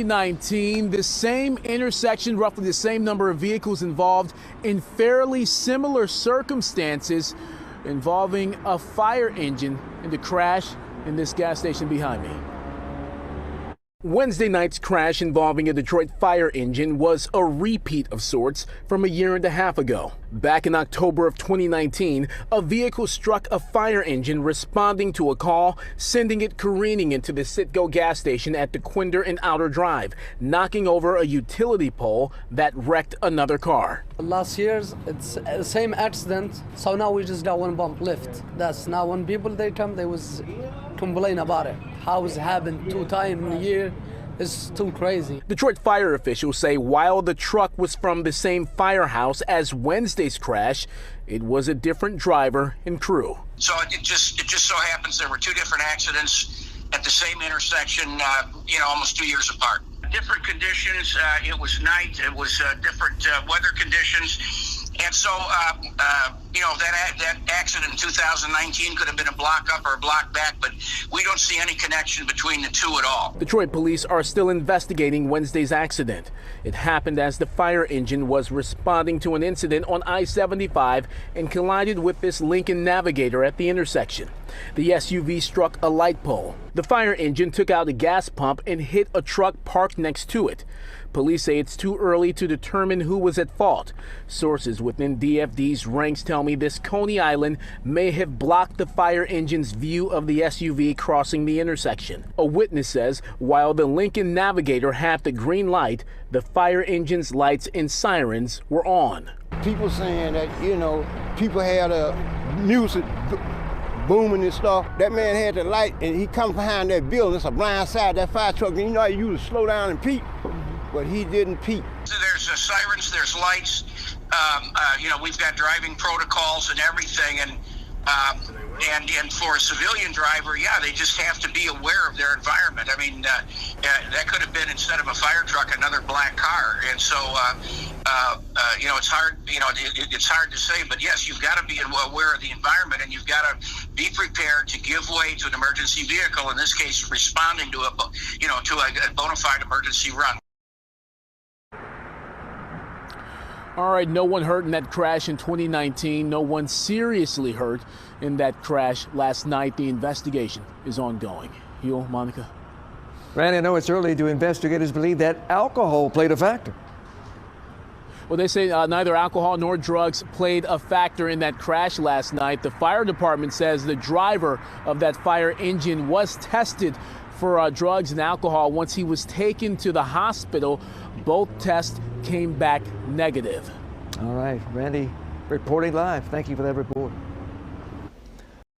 19, the same intersection, roughly the same number of vehicles involved in fairly similar circumstances involving a fire engine in the crash in this gas station behind me. Wednesday night's crash involving a Detroit fire engine was a repeat of sorts from a year and a half ago. Back in October of 2019, a vehicle struck a fire engine responding to a call, sending it careening into the Citgo gas station at the Quinder and Outer Drive, knocking over a utility pole that wrecked another car. Last year's, it's the same accident, so now we just got one bump lift. That's now when people they come, they was complain about it. How it's happened 2 times in a year is too crazy. Detroit fire officials say while the truck was from the same firehouse as Wednesday's crash, it was a different driver and crew. So it just so happens there were 2 different accidents at the same intersection, almost 2 years apart. Different conditions. It was night. It was different weather conditions. And so, that accident in 2019 could have been a block up or a block back, but we don't see any connection between the 2 at all. Detroit police are still investigating Wednesday's accident. It happened as the fire engine was responding to an incident on I-75 and collided with this Lincoln Navigator at the intersection. The SUV struck a light pole. The fire engine took out a gas pump and hit a truck parked next to it. Police say it's too early to determine who was at fault. Sources within DFD's ranks tell me this Coney Island may have blocked the fire engine's view of the SUV crossing the intersection. A witness says while the Lincoln Navigator had the green light, the fire engine's lights and sirens were on. People saying that, people had music booming and stuff. That man had the light and he comes behind that building. It's a blind side, that fire truck. And how you usually slow down and peep, but he didn't peep. There's sirens, there's lights. We've got driving protocols and everything. And for a civilian driver, they just have to be aware of their environment. I mean, that could have been, instead of a fire truck, another black car. And so, it's hard, it's hard to say, but yes, you've got to be aware of the environment, and you've got to be prepared to give way to an emergency vehicle, in this case, responding to a bona fide emergency run. All right, no one hurt in that crash in 2019. No one seriously hurt in that crash last night. The investigation is ongoing. Yul, Monica. Randy, I know it's early. Do investigators believe that alcohol played a factor? Well, they say neither alcohol nor drugs played a factor in that crash last night. The fire department says the driver of that fire engine was tested for drugs and alcohol. Once he was taken to the hospital, both tests came back negative. All right, Randy reporting live. Thank you for that report.